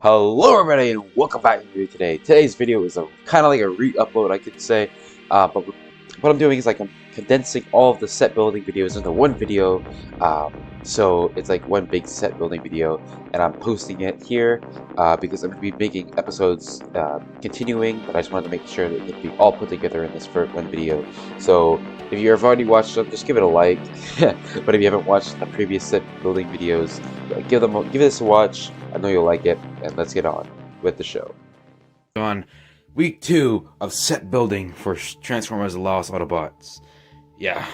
Hello everybody and welcome back to the video today. Today's video is a kind of like a re-upload, I could say. But what I'm doing is like I'm condensing all of the set building videos into one video. So it's like one big set building video, and I'm posting it here because I'm going to be making episodes continuing. But I just wanted to make sure that it can be all put together in this first one video. So if you have already watched them, just give it a like. But if you haven't watched the previous set building videos, give this a watch. I know you'll like it, and let's get on with the show. On week 2 of set building for Transformers: The Lost Autobots. Yeah,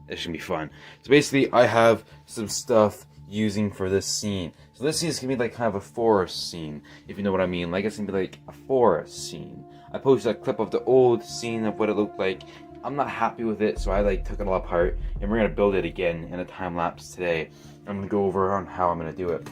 this should be fun. So basically, I have some stuff using for this scene. So this scene is gonna be like kind of a forest scene, if you know what I mean. Like it's gonna be like a forest scene. I posted a clip of the old scene of what it looked like. I'm not happy with it, so I like took it all apart, and we're gonna build it again in a time lapse today. I'm gonna go over on how I'm gonna do it.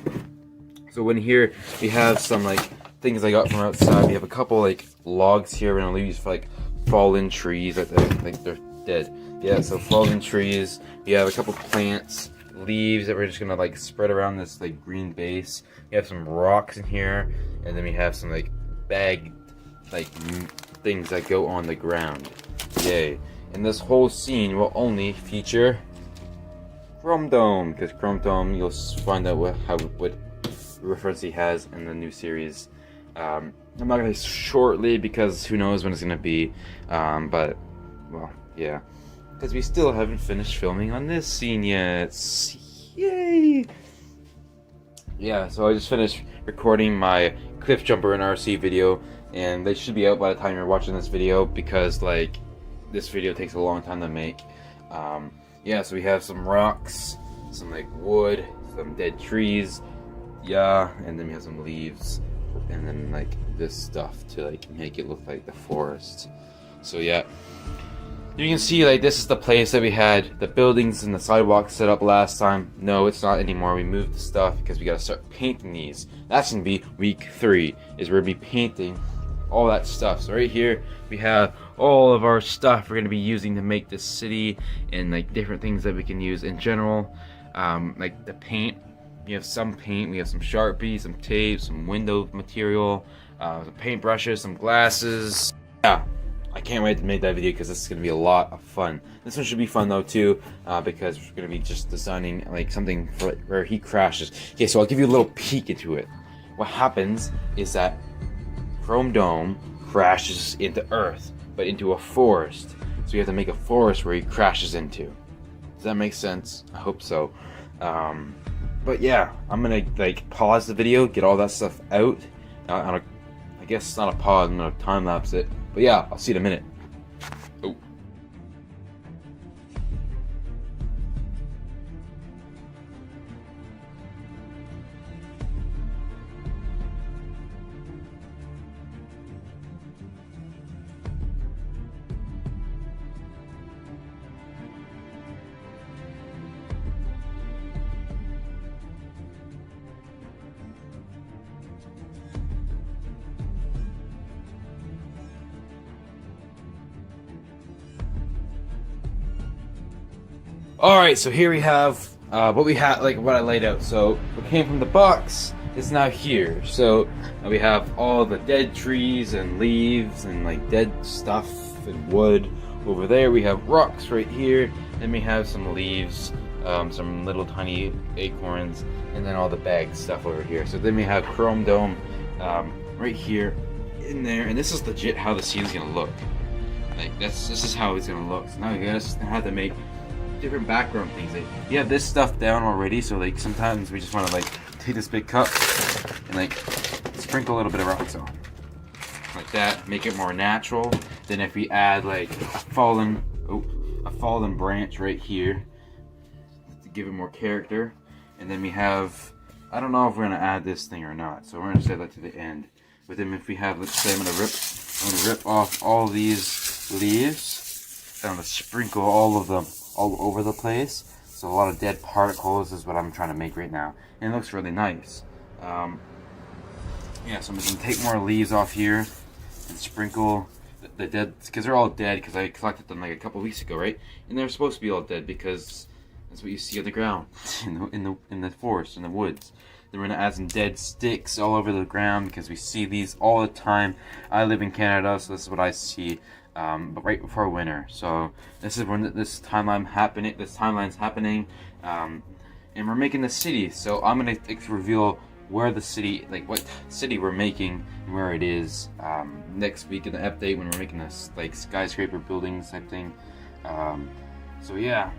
So in here we have some like things I got from outside. We have a couple like logs here. We're gonna use for like fallen trees. I think they're dead. Yeah, so fallen trees. We have a couple plants, leaves that we're just gonna like spread around this like green base. We have some rocks in here, and then we have some like bagged like things that go on the ground. Yay! And this whole scene will only feature Chrome Dome, because Chrome Dome, you'll find out what reference he has in the new series. I'm not gonna say shortly because who knows when it's gonna be, but well, yeah, because we still haven't finished filming on this scene yet. Yay! Yeah, so I just finished recording my Cliff Jumper and RC video, and they should be out by the time you're watching this video because like this video takes a long time to make. Yeah, so we have some rocks, some like wood, some dead trees. Yeah, and then we have some leaves, and then like this stuff to like make it look like the forest. So yeah, you can see like this is the place that we had the buildings and the sidewalks set up last time. No, it's not anymore. We moved the stuff because we gotta start painting these. That's gonna be week 3, is we're gonna be painting all that stuff. So right here we have all of our stuff we're gonna be using to make this city, and like different things that we can use in general, like the paint. We have some paint, we have some Sharpie, some tape, some window material, some paint brushes, some glasses. Yeah, I can't wait to make that video because this is going to be a lot of fun. This one should be fun though too, because we're going to be just designing like something for where he crashes. Okay, so I'll give you a little peek into it. What happens is that Chrome Dome crashes into Earth, but into a forest. So you have to make a forest where he crashes into. Does that make sense? I hope so. But yeah, I'm gonna like pause the video, get all that stuff out. I guess it's not a pause, I'm gonna time lapse it. But yeah, I'll see you in a minute. Oh. Alright, so here we have what we had, like what I laid out. So what came from the box is now here. So we have all the dead trees and leaves and like dead stuff and wood. Over there we have rocks right here. Then we have some leaves, some little tiny acorns, and then all the bag stuff over here. So then we have Chrome Dome right here in there, and this is legit how the scene's gonna look. Like this is how it's gonna look. So now you guys have to make different background things. Like, you have this stuff down already, so like sometimes we just want to like take this big cup and like sprinkle a little bit of rocks on, like that, make it more natural. Then if we add like a fallen branch right here to give it more character, and then we have, I don't know if we're gonna add this thing or not, so we're gonna save that to the end. But then if we have, let's say I'm gonna rip off all these leaves, I'm gonna sprinkle all of them all over the place. So a lot of dead particles is what I'm trying to make right now, and it looks really nice. Yeah, so I'm just gonna take more leaves off here and sprinkle the dead, because they're all dead because I collected them like a couple weeks ago, right? And they're supposed to be all dead because that's what you see on the ground in the forest, in the woods. Then we're gonna add some dead sticks all over the ground because we see these all the time. I live in Canada, so this is what I see. But right before winter, so this is when this timeline's happening, and we're making the city. So I'm gonna reveal where the city, like what city we're making and where it is next week in the update when we're making this like skyscraper buildings type thing. So yeah.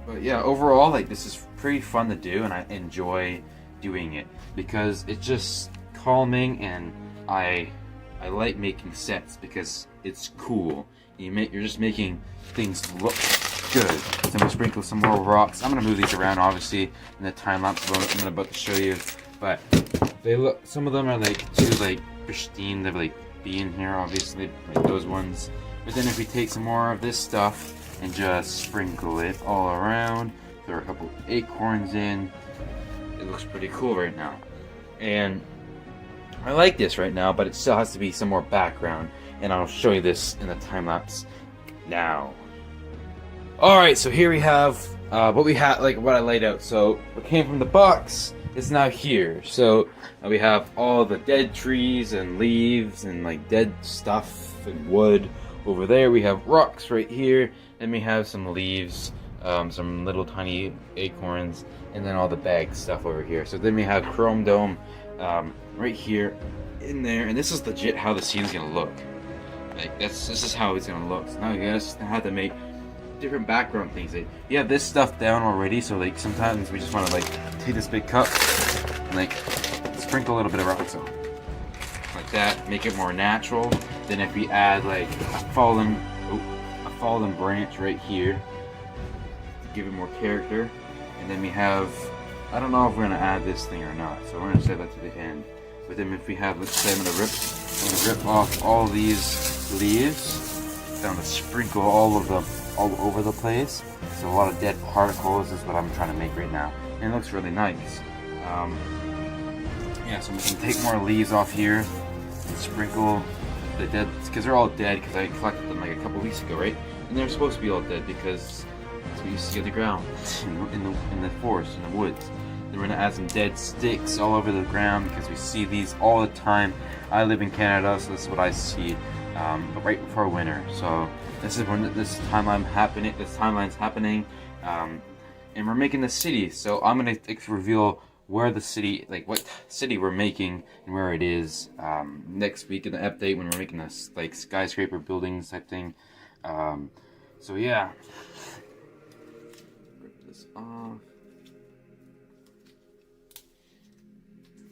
But yeah, overall, like this is pretty fun to do, and I enjoy doing it because it's just calming, and I like making sets because it's cool. You're just making things look good. So I'm gonna sprinkle some more rocks. I'm gonna move these around, obviously, in the time lapse I'm about to show you. But they look. Some of them are like too like pristine. They're like being here, obviously, like those ones. But then if we take some more of this stuff and just sprinkle it all around, throw a couple acorns in, it looks pretty cool right now. And I like this right now, but it still has to be some more background, and I'll show you this in the time lapse now. Alright, so here we have what we had, like what I laid out. So what came from the box is now here. So we have all the dead trees and leaves and like dead stuff and wood. Over there we have rocks right here, and we have some leaves, some little tiny acorns, and then all the bag stuff over here. So then we have chrome dome right here in there, and this is legit how the scene's gonna look. Like this is how it's gonna look. So now you guys have to make different background things. Like, you have this stuff down already, so like sometimes we just want to like take this big cup and like sprinkle a little bit of rocks on, like that, make it more natural. Then if we add like a fallen branch right here to give it more character, and then we have, I don't know if we're gonna add this thing or not, so we're gonna save that to the end. But then if we have, let's say I'm gonna rip off all these leaves, I'm gonna sprinkle all of them all over the place. So a lot of dead particles is what I'm trying to make right now, and it looks really nice. Yeah, so we can take more leaves off here and sprinkle the dead, because they're all dead because I collected them like a couple weeks ago, right? And they're supposed to be all dead because that's what you see on the ground, in the forest, in the woods. Then we're gonna add some dead sticks all over the ground because we see these all the time. I live in Canada, so this is what I see. But right before winter, so this is when this timeline's happening, and we're making the city. So I'm gonna reveal where the city, like what city we're making and where it is next week in the update when we're making this like skyscraper buildings type thing. So yeah. Rip this off.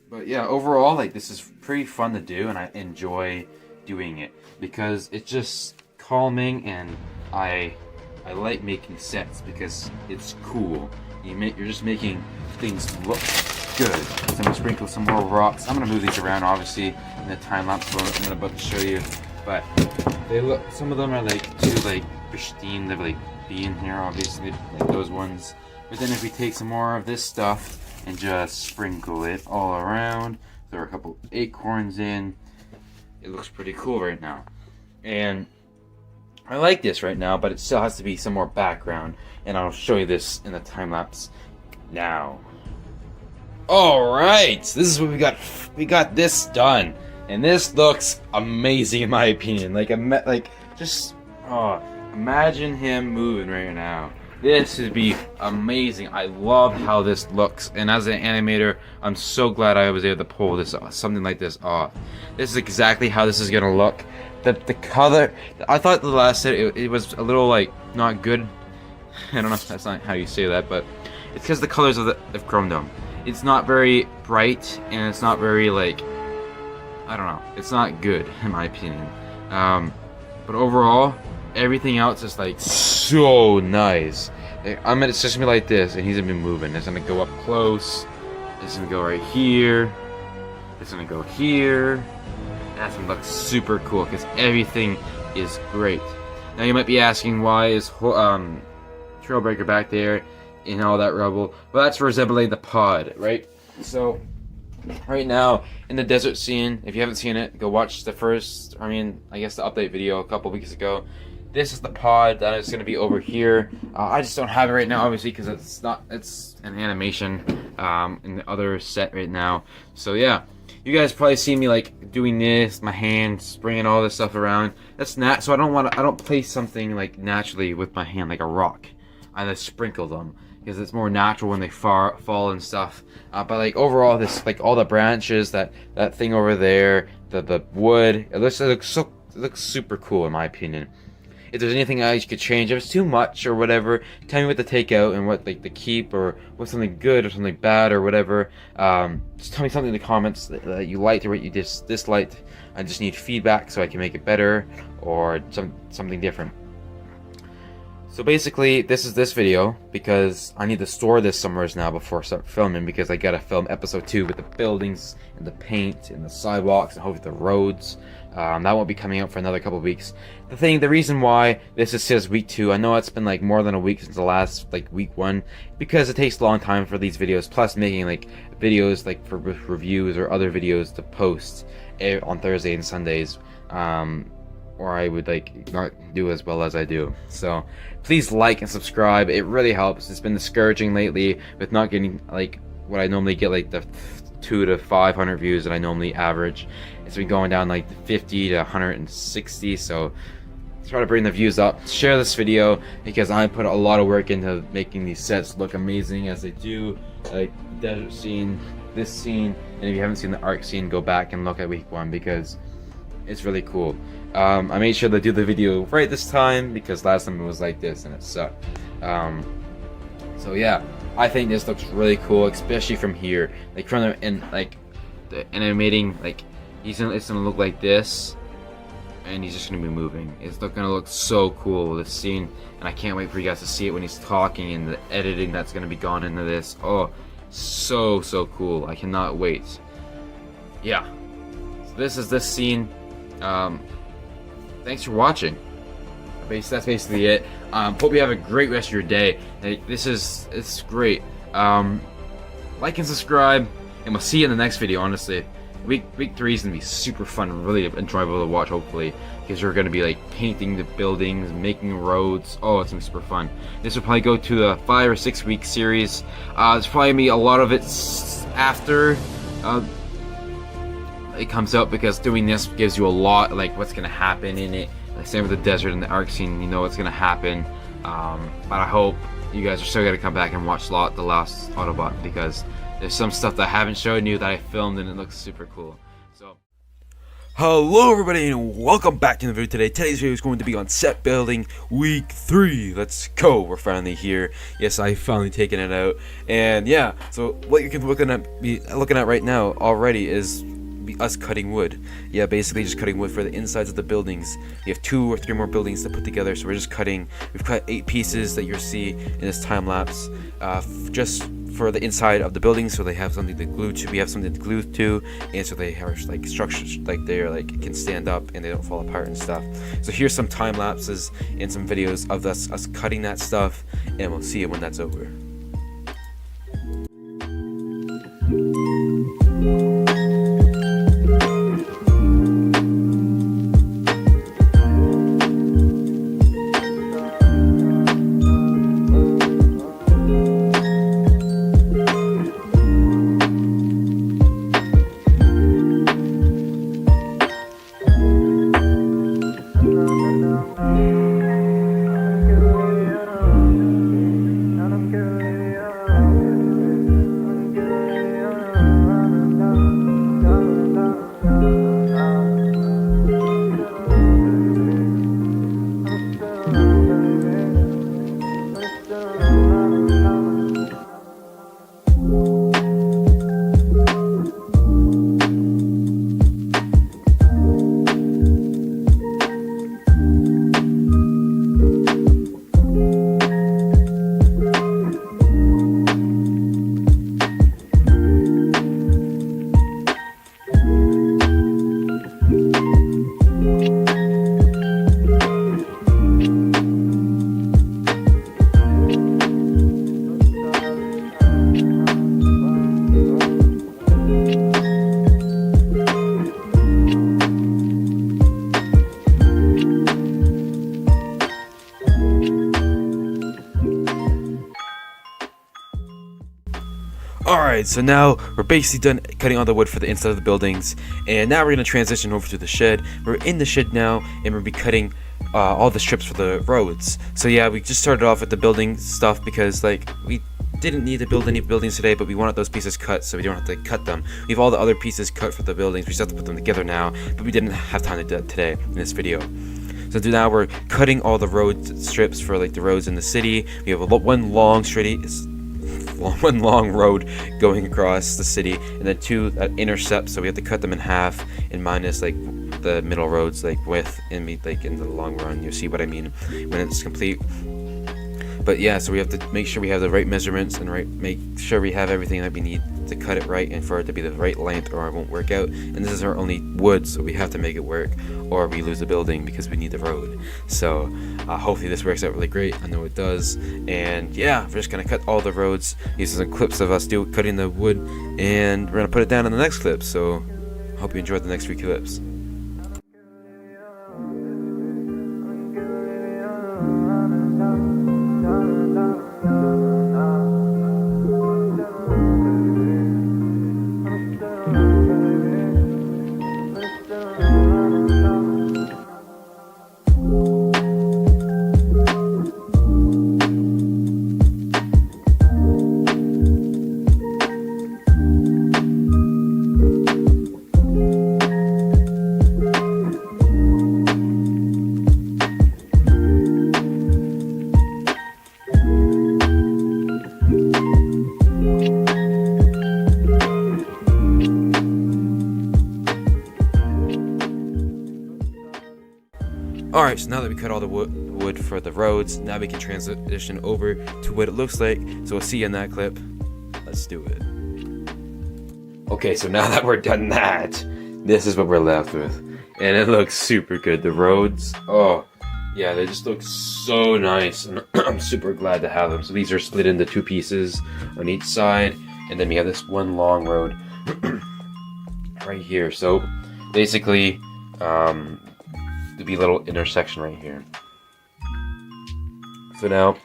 But yeah, overall, like this is pretty fun to do, and I enjoy doing it because it's just calming, and I like making sets because it's cool. You're just making things look good. So I'm gonna sprinkle some more rocks. I'm gonna move these around, obviously, in the time lapse I'm about to show you. But they look. Some of them are like too like pristine. They're like being here, obviously, like those ones. But then if we take some more of this stuff and just sprinkle it all around, throw a couple acorns in, it looks pretty cool right now. And I like this right now, but it still has to be some more background, and I'll show you this in the time lapse now. Alright, this is what we got. We got this done, and this looks amazing in my opinion. Like, imagine him moving right now. This would be amazing. I love how this looks, and as an animator, I'm so glad I was able to pull this off, something like this off. This is exactly how this is gonna look. The color, I thought the last set it was a little like not good. I don't know if that's not how you say that, but it's because the colors of Chrome Dome. It's not very bright, and it's not very like, I don't know. It's not good in my opinion. But overall, everything else is like so nice. It's just gonna be like this, and he's gonna be moving. It's gonna go up close. It's gonna go right here. It's gonna go here. That's gonna look super cool because everything is great. Now you might be asking, why is Trailbreaker back there in all that rubble? Well, that's for resembling the pod, right? So right now in the desert scene, if you haven't seen it, go watch the first, I guess the update video a couple weeks ago. this is the pod that is going to be over here. I just don't have it right now, obviously, because it's an animation in the other set right now. So yeah, you guys probably see me like doing this, my hands bringing all this stuff around. That's so I don't place something like naturally with my hand like a rock. I just sprinkle them because it's more natural when they fall and stuff. But like overall, this like all the branches, that thing over there, the wood, it looks super cool in my opinion. If there's anything else you could change, if it's too much or whatever, tell me what to take out and what like to keep, or what's something good or something bad or whatever. Just tell me something in the comments that you liked or what you disliked. I just need feedback so I can make it better or something different. So basically, this is this video because I need to store this somewhere now before I start filming, because I gotta film episode 2 with the buildings and the paint and the sidewalks and hopefully the roads. That won't be coming out for another couple of weeks. The reason why this says week 2, I know it's been like more than a week since the last like week 1, because it takes a long time for these videos, plus making like videos like for reviews or other videos to post on Thursday and Sundays, or I would like not do as well as I do. So please like and subscribe, it really helps. It's been discouraging lately with not getting like what I normally get, like the 200 to 500 views that I normally average. It's been going down like 50 to 160, so try to bring the views up. Share this video because I put a lot of work into making these sets look amazing as they do, like the desert scene, this scene, and if you haven't seen the arc scene, go back and look at week 1 because it's really cool. I made sure to do the video right this time because last time it was like this and it sucked. So yeah, I think this looks really cool, especially from here. Like from the animating, like it's gonna look like this, and he's just gonna be moving. It's gonna look so cool, this scene, and I can't wait for you guys to see it when he's talking and the editing that's gonna be gone into this. Oh, so cool! I cannot wait. Yeah, so this is this scene. Thanks for watching. That's basically it. Hope you have a great rest of your day. It's great. Like and subscribe, and we'll see you in the next video. Honestly, week 3 is gonna be super fun, really enjoyable to watch. Hopefully, because you're gonna be like painting the buildings, making roads. Oh, it's gonna be super fun. This will probably go to a 5 or 6 week series. There's probably gonna be a lot of it after it comes out, because doing this gives you a lot like what's gonna happen in it. Like same with the desert and the arc scene, you know what's gonna happen. But I hope you guys are still gonna come back and watch the last Autobot, because there's some stuff that I haven't shown you that I filmed and it looks super cool. So hello everybody and welcome back to the video today. Today's video is going to be on set building week 3. Let's go. We're finally here. Yes, I finally taken it out. And yeah, so what you can be looking at right now already is us cutting wood. Yeah, basically just cutting wood for the insides of the buildings. We have 2 or 3 more buildings to put together, so we're just cutting. We've cut 8 pieces that you'll see in this time lapse, just for the inside of the building, so they have something to glue to. We have something to glue to, and so they have like structures, like they're like can stand up and they don't fall apart and stuff. So here's some time lapses and some videos of us cutting that stuff, and we'll see it when that's over. Alright, so now we're basically done cutting all the wood for the inside of the buildings, and now we're going to transition over to the shed. We're in the shed now, and we're going to be cutting all the strips for the roads. So yeah, we just started off with the building stuff because like we didn't need to build any buildings today, but we wanted those pieces cut so we don't have to cut them. We have all the other pieces cut for the buildings, we just have to put them together now, but we didn't have time to do that today in this video. So now we're cutting all the road strips for like the roads in the city. We have one long road going across the city, and then two that intercept, so we have to cut them in half and minus like the middle roads like width and like in the long run. You'll see what I mean when it's complete. But yeah, so we have to make sure we have the right measurements and make sure we have everything that we need to cut it right and for it to be the right length, or it won't work out. And this is our only wood, so we have to make it work or we lose the building because we need the road. So hopefully this works out really great. I know it does. And yeah, we're just gonna cut all the roads. These are some clips of us cutting the wood, and we're gonna put it down in the next clip. So hope you enjoyed the next 3 clips. Alright, so now that we cut all the wood for the roads, now we can transition over to what it looks like. So we'll see you in that clip. Let's do it. Okay, so now that we're done that, this is what we're left with. And it looks super good. The roads, oh, yeah, they just look so nice. And I'm super glad to have them. So these are split into 2 pieces on each side. And then we have this one long road right here. So basically, to be a little intersection right here. So now,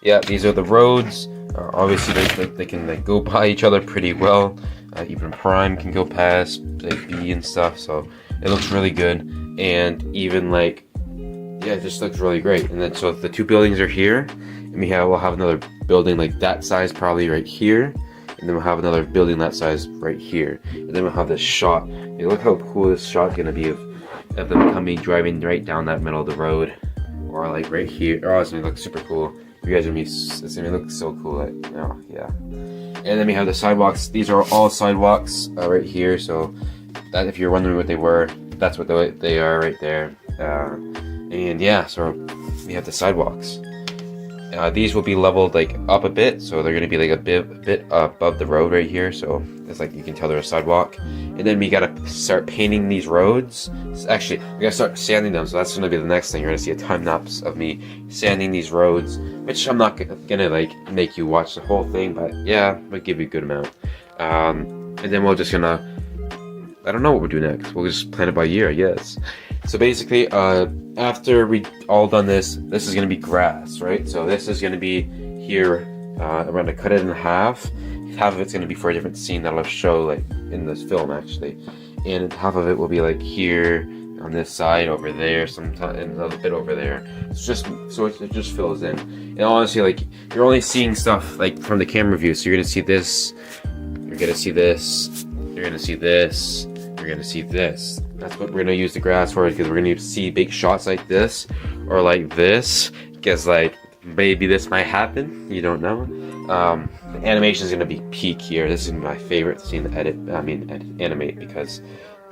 yeah, these are the roads. Obviously, they can like go by each other pretty well. Even Prime can go past like B and stuff. So it looks really good. And even like, yeah, it just looks really great. And then so the 2 buildings are here, and we'll have another building like that size probably right here. And then we'll have another building that size right here. And then we'll have this shot. Hey, look how cool this shot's gonna be of them driving right down that middle of the road, or like right here. Oh, it's gonna look super cool. You guys are gonna it's gonna look so cool. Like, oh yeah. And then we have the sidewalks. These are all sidewalks right here. So that, if you're wondering what they were, that's what they are right there. And yeah, so we have the sidewalks. These will be leveled like up a bit, so they're gonna be like a bit above the road right here. So it's like you can tell they're a sidewalk. And then we gotta start painting these roads. Actually, we gotta start sanding them. So that's gonna be the next thing. You're gonna see a time lapse of me sanding these roads, which I'm not gonna like make you watch the whole thing, but yeah, I'll give you a good amount. And then we're just gonna, I don't know what we'll do next. We'll just plan it by year, I guess. So basically, after we all done this is gonna be grass, right? So this is gonna be here. I'm gonna cut it in half. Half of it's gonna be for a different scene that I'll show like in this film actually, and half of it will be like here on this side, over there, and another bit over there. It's just so it just fills in. And honestly, like you're only seeing stuff like from the camera view, so you're gonna see this, you're gonna see this, you're gonna see this, you're gonna see this. That's what we're gonna use the grass for, because we're gonna see big shots like this or like this, because like maybe this might happen, you don't know. The animation is gonna be peak here. This is my favorite scene to animate, because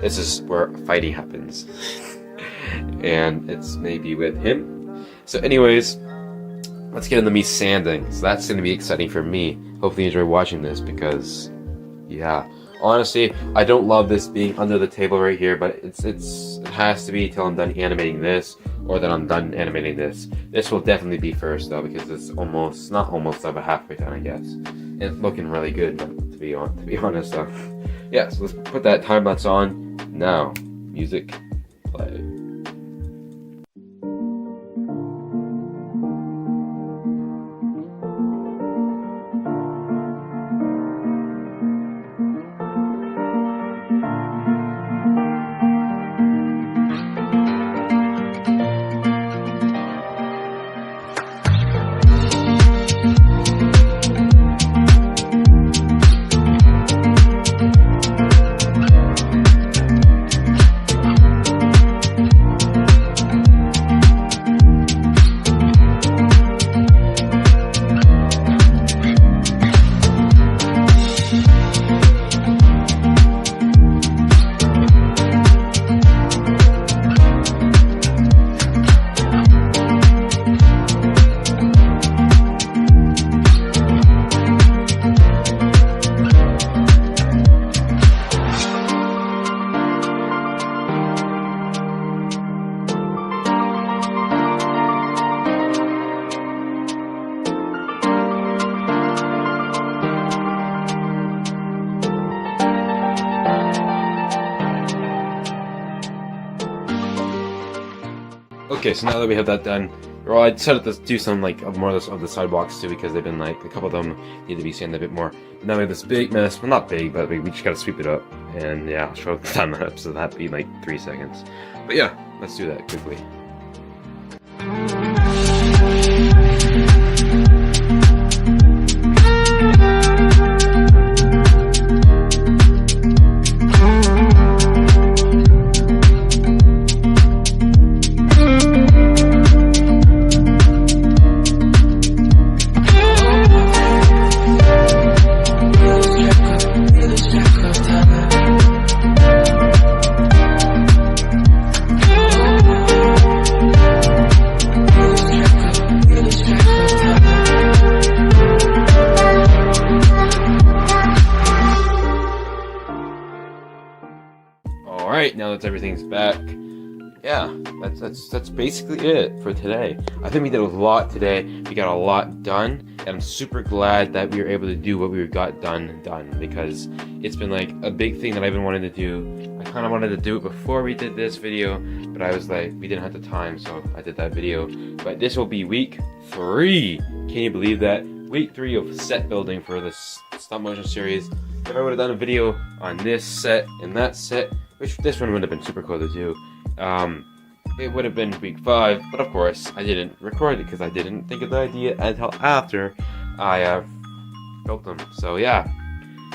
this is where fighting happens. And it's maybe with him. So anyways, let's get into me sanding. So that's gonna be exciting for me. Hopefully you enjoy watching this, because yeah, honestly, I don't love this being under the table right here, but it has to be till I'm done animating this, or that I'm done animating this. This will definitely be first though, because it's not almost but halfway done, I guess. It's looking really good, to be honest though. Yeah, so let's put that time lapse on now. Music, play. Okay, so now that we have that done, well, I decided to do some like more of the sidewalks too, because they've been like a couple of them need to be sanded a bit more. Now we have this big mess. Well, not big, but we just gotta sweep it up. And yeah, I'll show the time lapse, so that'd be like 3 seconds. But yeah, let's do that quickly. Alright, now that everything's back, yeah, that's basically it for today. I think we did a lot today. We got a lot done, and I'm super glad that we were able to do what we got done, because it's been like a big thing that I've been wanting to do. I kind of wanted to do it before we did this video, but I was like, we didn't have the time, so I did that video. But this will be week 3. Can you believe that? Week 3 of set building for this stop motion series. If I would have done a video on this set and that set, which this one would have been super cool to do, it would have been week 5, but of course I didn't record it because I didn't think of the idea until after I built them. So yeah,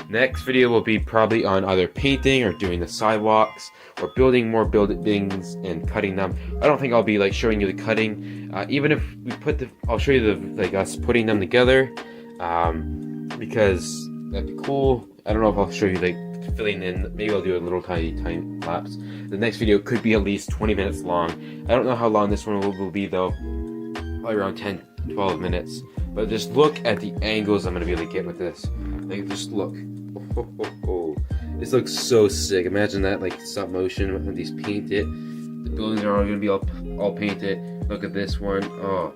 next video will be probably on either painting or doing the sidewalks or building more buildings and cutting them. I don't think I'll be like showing you the cutting, even if we put I'll show you the like us putting them together, because that'd be cool. I don't know if I'll show you like filling in. Maybe I'll do a little tiny time lapse. The next video could be at least 20 minutes long. I don't know how long this one will be though. Probably around 10-12 minutes. But just look at the angles I'm gonna be able to get with this. Like, just look. This looks so sick. Imagine that, like stop motion when these painted. The buildings are all gonna be all painted. Look at this one. Oh,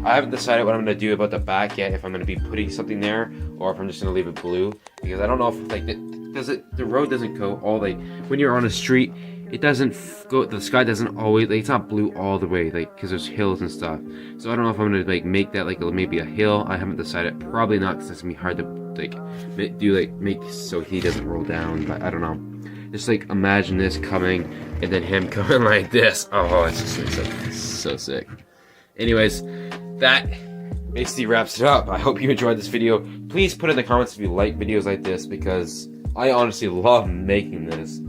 I haven't decided what I'm gonna do about the back yet. If I'm gonna be putting something there, or if I'm just gonna leave it blue, because I don't know if like the road doesn't go all like when you're on a street. It doesn't go. The sky doesn't always like it's not blue all the way, like because there's hills and stuff. So I don't know if I'm gonna like make that like maybe a hill. I haven't decided. Probably not, because it's gonna be hard to like make so he doesn't roll down. But I don't know. Just like imagine this coming and then him coming like this. Oh, it's just so sick. Anyways, that basically wraps it up. I hope you enjoyed this video. Please put in the comments if you like videos like this, because I honestly love making this.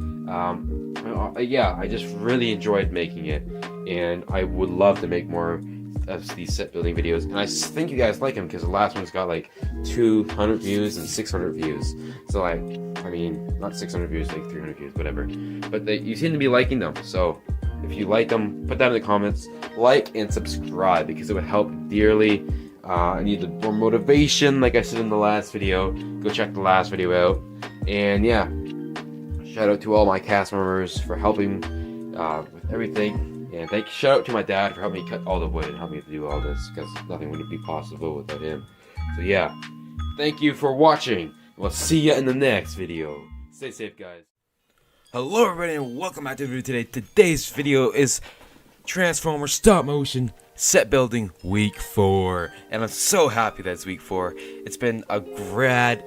Yeah, I just really enjoyed making it, and I would love to make more of these set building videos. And I think you guys like them, because the last one's got like 200 views and 600 views. So like, I mean, not 600 views, like 300 views, whatever. But you seem to be liking them. So if you like them, put that in the comments. Like and subscribe, because it would help dearly. I need more motivation, like I said in the last video. Go check the last video out. And yeah, shout out to all my cast members for helping with everything. And shout out to my dad for helping me cut all the wood and helping me to do all this, because nothing would be possible without him. So yeah, thank you for watching. We'll see you in the next video. Stay safe, guys. Hello everybody and welcome back to the video today. Today's video is Transformers stop motion set building week 4. And I'm so happy that it's week 4. It's been a grad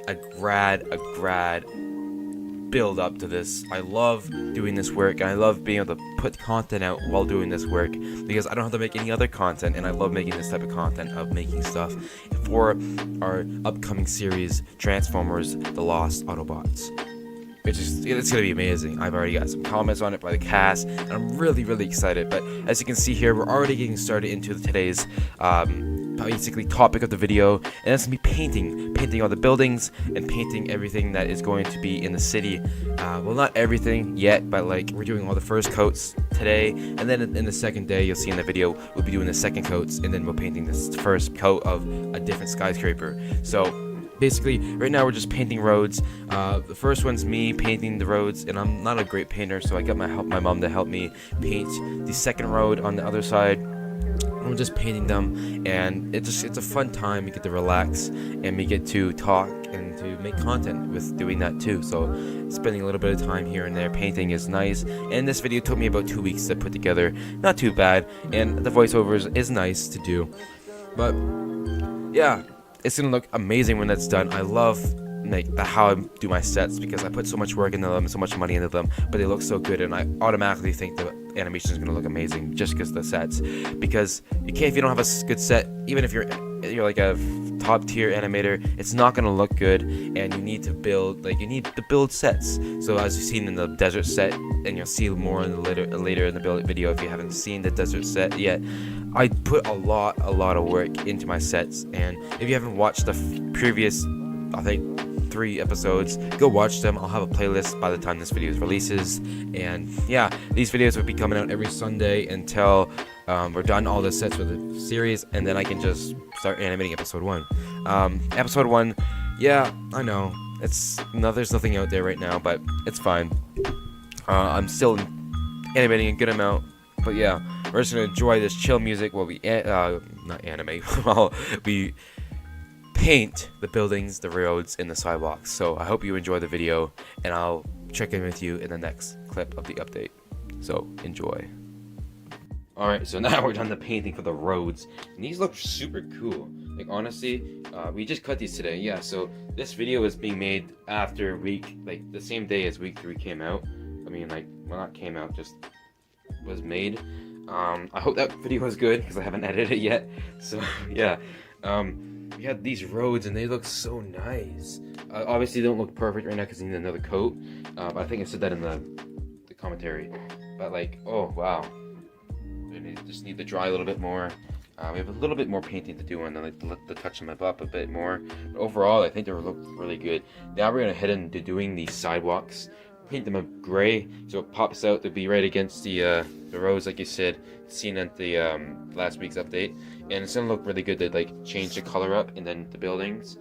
build up to this. I love doing this work, and I love being able to put content out while doing this work, because I don't have to make any other content, and I love making this type of content of making stuff for our upcoming series, Transformers The Lost Autobots. It's gonna be amazing. I've already got some comments on it by the cast, and I'm really excited. But as you can see here, we're already getting started into today's basically topic of the video, and that's gonna be painting all the buildings and painting everything that is going to be in the city. Well, not everything yet, but like we're doing all the first coats today, and then in the second day, you'll see in the video, we'll be doing the second coats, and then we're painting this first coat of a different skyscraper. So basically, right now we're just painting roads. The first one's me painting the roads, and I'm not a great painter, so I got my mom to help me paint the second road on the other side. I'm just painting them, and it's a fun time. We get to relax, and we get to talk and to make content with doing that too. So spending a little bit of time here and there painting is nice, and this video took me about 2 weeks to put together. Not too bad, and the voiceovers is nice to do. But yeah, it's gonna look amazing when that's done. I love like how I do my sets because I put so much work into them, so much money into them, but they look so good, and I automatically think the animation is gonna look amazing just because of the sets. Because you can't, if you don't have a good set, even if you're like a top tier animator, it's not gonna look good, and you need to build sets. So as you've seen in the desert set, and you'll see more in the later in the build video if you haven't seen the desert set yet, I put a lot of work into my sets. And if you haven't watched the previous, I think 3 episodes, go watch them. I'll have a playlist by the time this video releases. And yeah, these videos will be coming out every Sunday until we're done all the sets for the series, and then I can just start animating episode 1. Episode 1, yeah, I know there's nothing out there right now, but it's fine. I'm still animating a good amount, but yeah, we're just gonna enjoy this chill music while we not animate while we paint the buildings, the roads, and the sidewalks. So I hope you enjoy the video, and I'll check in with you in the next clip of the update. So enjoy. Alright, so now we're done the painting for the roads, and these look super cool. Like honestly, we just cut these today. Yeah, so this video is being made after the same day as week 3 came out. I mean, well, not came out, just was made. I hope that video was good because I haven't edited it yet. So yeah, we had these roads and they look so nice. Obviously they don't look perfect right now because they need another coat, but I think I said that in the commentary. But oh wow, they just need to dry a little bit more. We have a little bit more painting to do on the touch them up a bit more, but overall I think they look really good. Now we're gonna head into doing the sidewalks. Paint them a gray so it pops out to be right against the roads, like you said, seen at the last week's update, and it's gonna look really good to change the color up, and then the buildings.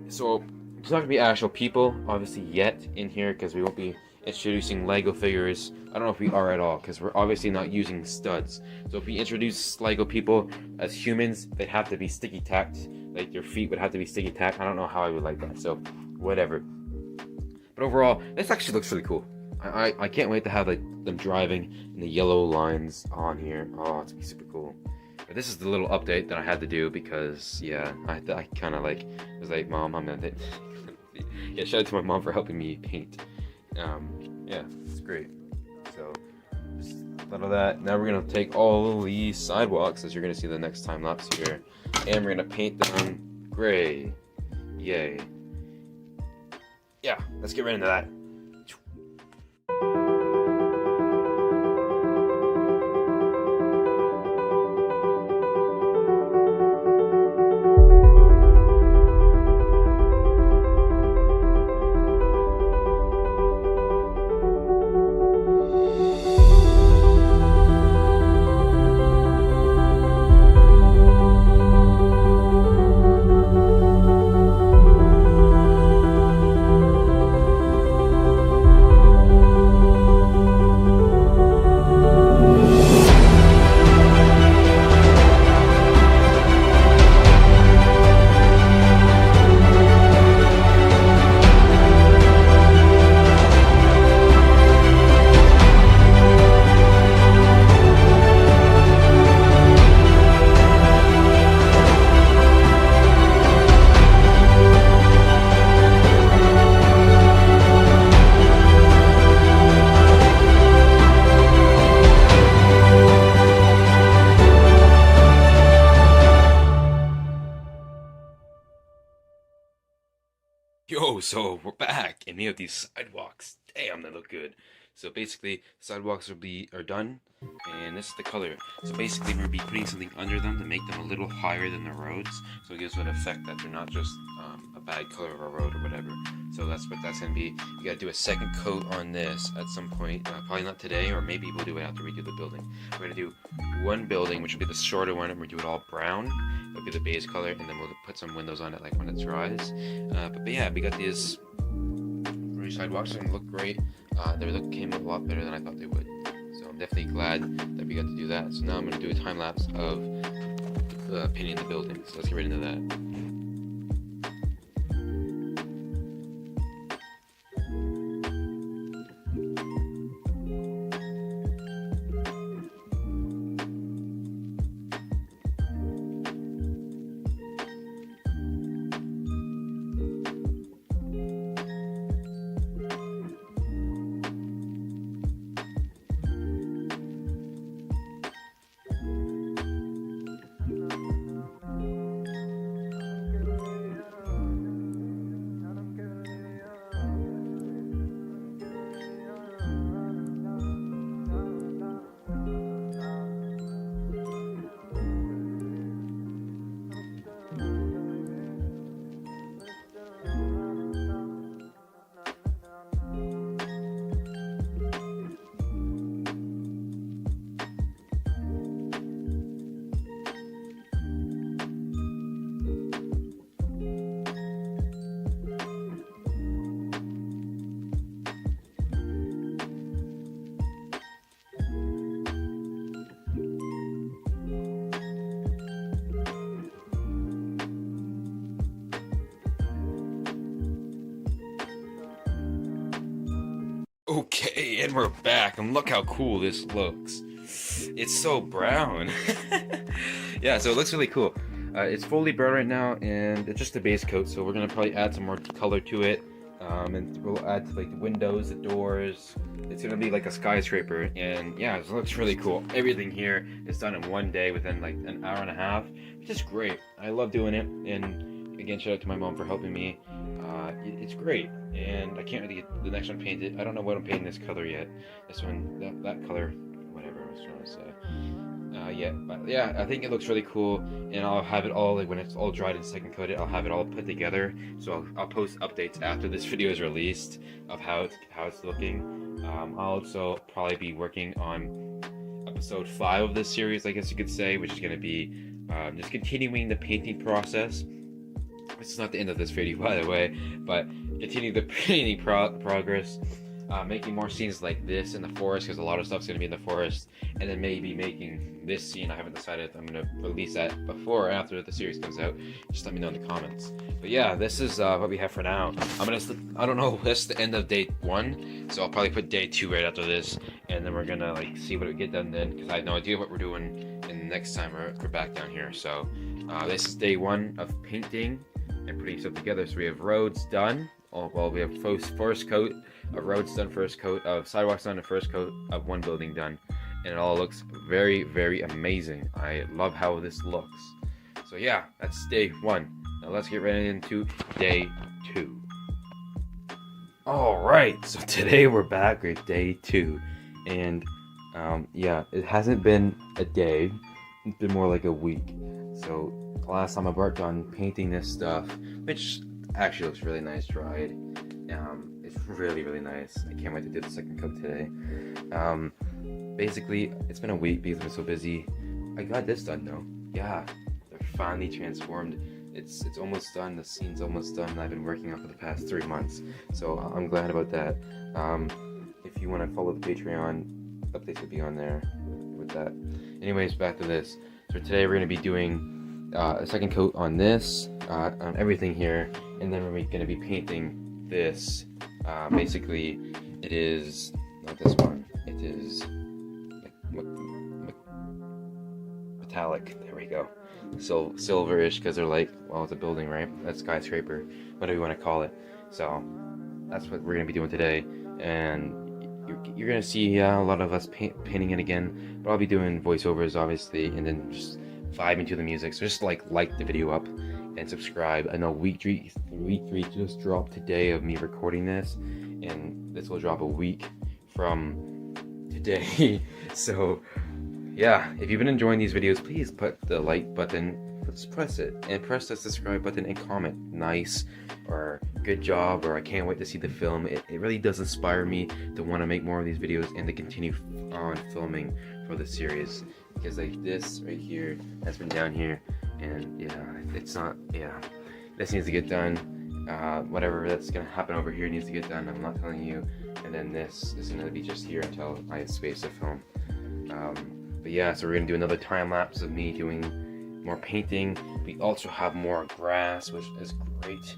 So there's not gonna be actual people obviously yet in here because we won't be introducing Lego figures. I don't know if we are at all because we're obviously not using studs. So if we introduce Lego people as humans, they'd have to be sticky tacked. Like their feet would have to be sticky tacked. I don't know how I would like that. So whatever. But overall, this actually looks really cool. I can't wait to have them driving and the yellow lines on here. Oh, it's gonna be super cool. But this is the little update that I had to do because yeah, I kind of was like, Mom, I'm gonna yeah, shout out to my mom for helping me paint. Yeah, it's great. So just thought of that. Now we're gonna take all these sidewalks, as you're gonna see the next time lapse here, and we're gonna paint them gray. Yay. Yeah, let's get right into that. Yo, so we're back, and we have these sidewalks. Damn, they look good. So basically, sidewalks are done, and this is the color. So basically, we'll be putting something under them to make them a little higher than the roads, so it gives an effect that they're not just a bad color of a road or whatever. So that's what that's gonna be. You gotta do a second coat on this at some point, probably not today, or maybe we'll do it after we do the building. We're gonna do one building, which will be the shorter one, and we'll do it all brown. It'll be the base color, and then we'll put some windows on it, like when it dries. But yeah, we got these sidewalks and look great. They came a lot better than I thought they would. So I'm definitely glad that we got to do that. So now I'm going to do a time lapse of painting the buildings. So let's get right into that. Okay, and we're back, and look how cool this looks. It's so brown. Yeah, so it looks really cool. It's fully brown right now, and it's just a base coat, so we're gonna probably add some more color to it. And we'll add to like the windows, the doors. It's gonna be like a skyscraper, and yeah, it looks really cool. Everything here is done in one day within like an hour and a half, which is great. I love doing it, and again, shout out to my mom for helping me. It's great, and I can't really get the next one painted. I don't know what I'm painting this color yet. This one, that color, whatever I was trying to say. Yeah, but yeah, I think it looks really cool, and I'll have it all, like when it's all dried and second coated, I'll have it all put together. So I'll post updates after this video is released of how it's looking. I'll also probably be working on episode 5 of this series, I guess you could say, which is going to be just continuing the painting process. It's not the end of this video, by the way, but continue the painting progress, making more scenes like this in the forest, because a lot of stuff's going to be in the forest, and then maybe making this scene. I haven't decided if I'm going to release that before or after the series comes out. Just let me know in the comments. But yeah, this is what we have for now. I don't know, this is the end of day 1, so I'll probably put day 2 right after this, and then we're going to like see what we get done then, because I have no idea what we're doing in the next time we're back down here. So this is day 1 of painting and putting stuff together. So we have roads done. Well, we have first coat of roads done, first coat of sidewalks done, and first coat of one building done, and it all looks very, very amazing. I love how this looks. So yeah, that's day 1. Now let's get right into day 2. All right, so today we're back with day 2, and yeah, it hasn't been a day. It's been more like a week. So last time I worked on painting this stuff, which actually looks really nice dried. It's really, really nice. I can't wait to do the second coat today. Basically, it's been a week because I've been so busy. I got this done though. Yeah, they're finally transformed. It's almost done. The scene's almost done. I've been working on it for the past 3 months, so I'm glad about that. If you want to follow the Patreon, updates will be on there with that. Anyways, back to this. So today we're going to be doing a second coat on this, on everything here, and then we're going to be painting this. Basically, it is not this one. It is metallic. There we go. So silverish, because they're like, well, it's a building, right? That's skyscraper, whatever you want to call it. So that's what we're going to be doing today, and you're going to see a lot of us painting it again, but I'll be doing voiceovers, obviously, and then just vibing to the music. So just like the video up and subscribe. I know week 3 just dropped today of me recording this, and this will drop a week from today. So yeah, if you've been enjoying these videos, please put the like button, just press it, and press the subscribe button and comment nice or good job or I can't wait to see the film. It really does inspire me to want to make more of these videos and to continue on filming for the series, because like this right here has been down here, and yeah, it's not, yeah, this needs to get done. Whatever that's gonna happen over here needs to get done. I'm not telling you. And then this is gonna be just here until I have space to film. But yeah, so we're gonna do another time lapse of me doing more painting. We also have more grass, which is great.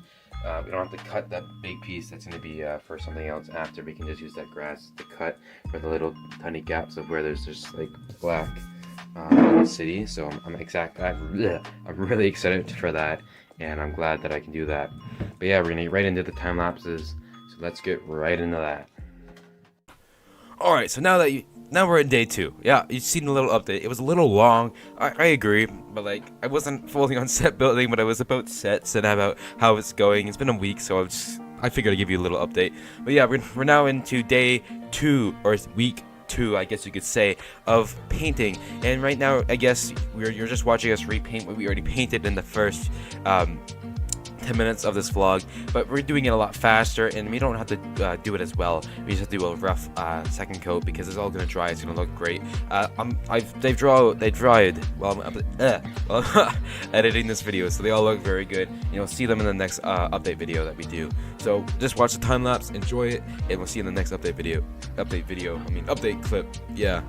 We don't have to cut that big piece. That's gonna be for something else after. We can just use that grass to cut for the little tiny gaps of where there's just like black in the city. So I'm really excited for that, and I'm glad that I can do that. But yeah, we're gonna get right into the time lapses. So let's get right into that. All right, so now we're in day 2. Yeah, you've seen a little update. It was a little long. I agree, but like I wasn't fully on set building, but I was about sets and about how it's going. It's been a week, so I figured I'd give you a little update. But yeah, we're now into day 2, or week 2, I guess you could say, of painting. And right now, I guess you're just watching us repaint what we already painted in the first 10 minutes of this vlog, but we're doing it a lot faster, and we don't have to do it as well. We just have to do a rough second coat because it's all gonna dry. It's gonna look great. They dried while I'm editing this video, so they all look very good. You'll see them in the next update video that we do. So just watch the time lapse, enjoy it, and we'll see you in the next update clip. Yeah.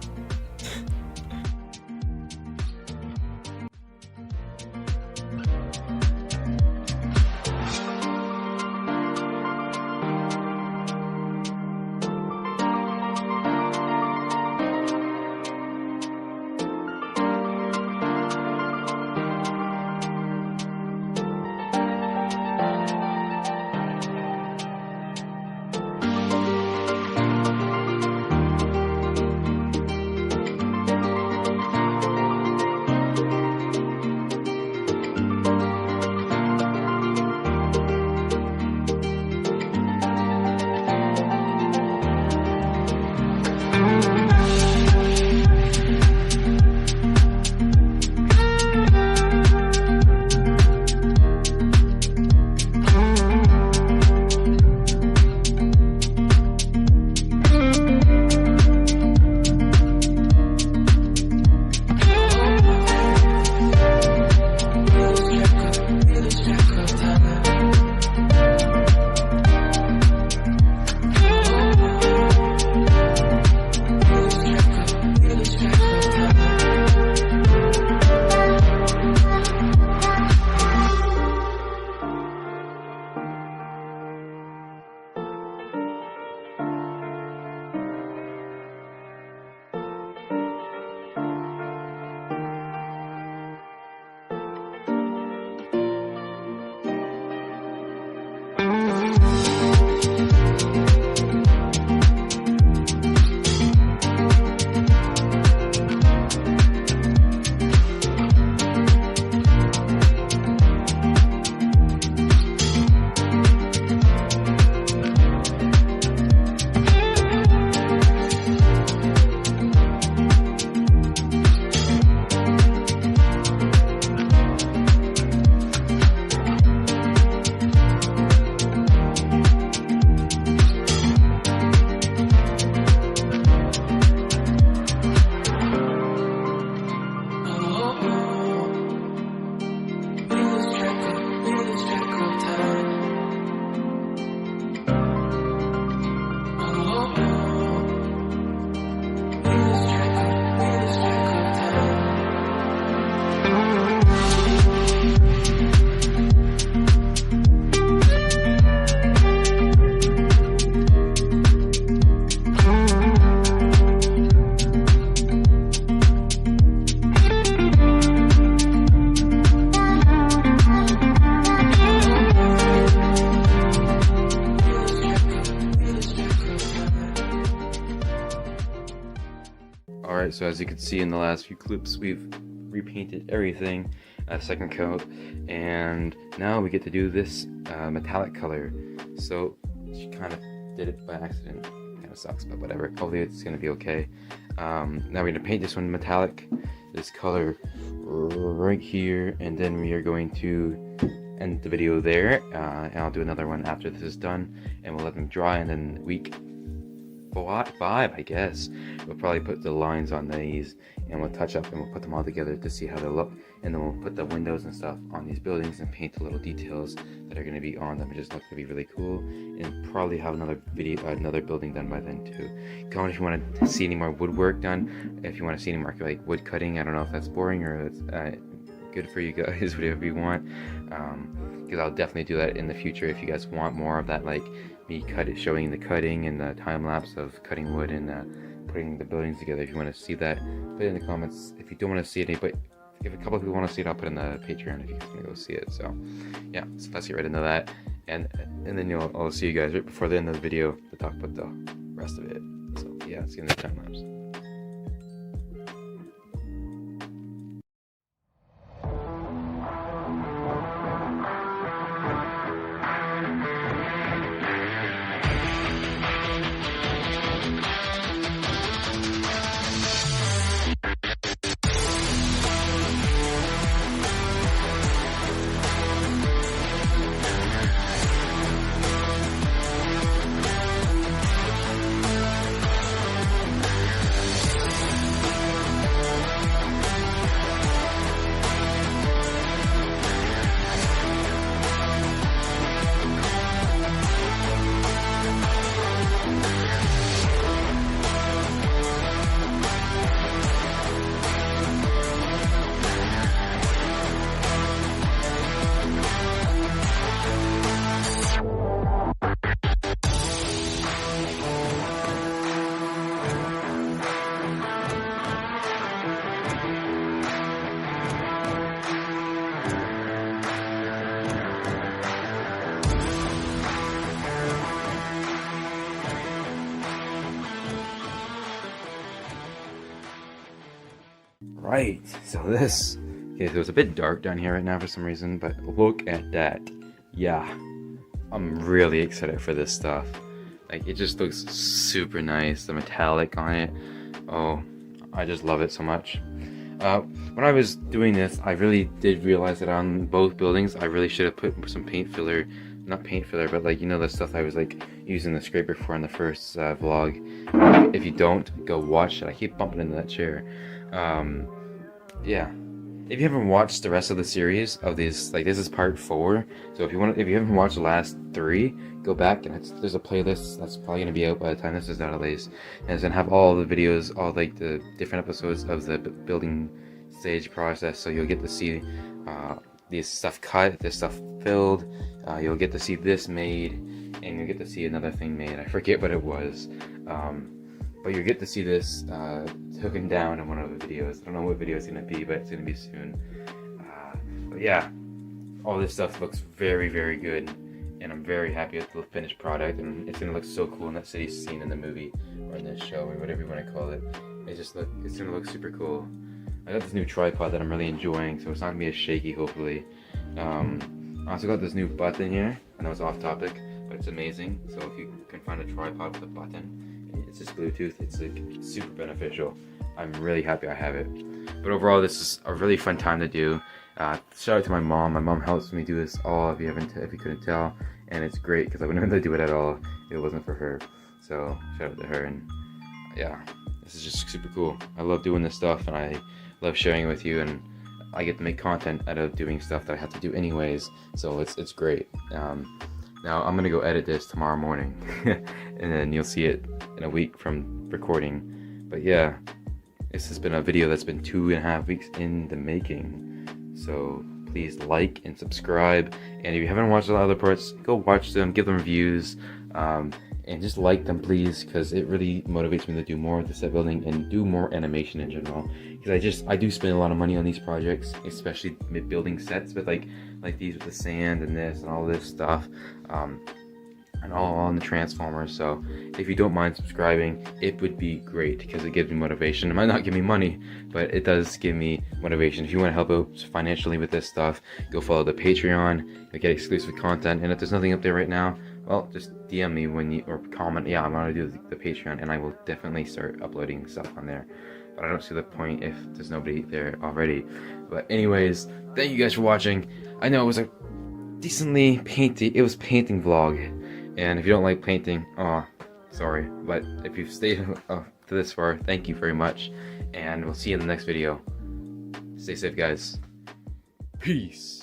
Alright, so as you can see in the last few clips, we've repainted everything, second coat, and now we get to do this metallic color. So she kind of did it by accident. Kind of sucks, but whatever. Hopefully it's gonna be okay. Now we're gonna paint this one metallic, this color right here, and then we are going to end the video there, and I'll do another one after this is done, and we'll let them dry, and then week 5, I guess, we'll probably put the lines on these, and we'll touch up and we'll put them all together to see how they look, and then we'll put the windows and stuff on these buildings and paint the little details that are going to be on them. It just looks to be really cool, and probably have another video, another building done by then too. Comment if you want to see any more woodwork done, if you want to see any more like wood cutting. I don't know if that's boring or it's good for you guys, whatever you want, because I'll definitely do that in the future if you guys want more of that, like me showing the cutting and the time lapse of cutting wood and putting the buildings together. If you want to see that, put it in the comments. If you don't want to see it, but if a couple of people want to see it, I'll put it in the Patreon if you guys want to go see it. So yeah, so let's get right into that, and then I'll see you guys right before the end of the video to talk about the rest of it. So yeah, let's get into the time lapse. Right, so this, okay, so it's a bit dark down here right now for some reason, but look at that. Yeah, I'm really excited for this stuff. Like, it just looks super nice, the metallic on it. Oh, I just love it so much. When I was doing this, I really did realize that on both buildings, I really should have put some paint filler, not paint filler, but like, you know, the stuff I was like using the scraper for in the first vlog. If you don't, go watch it. I keep bumping into that chair. Yeah, if you haven't watched the rest of the series of these, like, this is part 4, so if you haven't watched the last 3, go back, and there's a playlist that's probably going to be out by the time this is out, at least, and it's going to have all the videos, all like the different episodes of the building stage process, so you'll get to see this stuff cut, this stuff filled, you'll get to see this made, and you'll get to see another thing made. I forget what it was, but you'll get to see this taken down in one of the videos. I don't know what video it's going to be, but it's going to be soon. But yeah, all this stuff looks very, very good, and I'm very happy with the finished product, and it's going to look so cool in that city scene in the movie, or in this show, or whatever you want to call it. It's going to look super cool. I got this new tripod that I'm really enjoying, so it's not going to be as shaky, hopefully. I also got this new button here. I know it's off topic, but it's amazing. So if you can find a tripod with a button, it's just Bluetooth, it's like super beneficial. I'm really happy I have it. But overall, this is a really fun time to do. Shout out to my mom. My mom helps me do this all, if you couldn't tell, and it's great because I wouldn't be able to do it at all if it wasn't for her. So shout out to her, and yeah, this is just super cool. I love doing this stuff, and I love sharing it with you, and I get to make content out of doing stuff that I have to do anyways. So it's great. Now I'm gonna go edit this tomorrow morning, and then you'll see it in a week from recording. But yeah, this has been a video that's been 2.5 weeks in the making. So please like and subscribe, and if you haven't watched the other parts, go watch them, give them reviews, and just like them, please, because it really motivates me to do more of the set building and do more animation in general. Because I do spend a lot of money on these projects, especially building sets, but like these with the sand and this and all this stuff. and all on the Transformers. So if you don't mind subscribing, it would be great because it gives me motivation. It might not give me money, but it does give me motivation. If you want to help out financially with this stuff, go follow the Patreon. You'll get exclusive content, and if there's nothing up there right now, well, just DM me when you, or comment, yeah, I want to do the Patreon, and I will definitely start uploading stuff on there. But I don't see the point if there's nobody there already. But anyways, thank you guys for watching. I know it was a decently painting vlog, and if you don't like painting, oh, sorry. But if you've stayed to this far, thank you very much, and we'll see you in the next video. Stay safe, guys. Peace.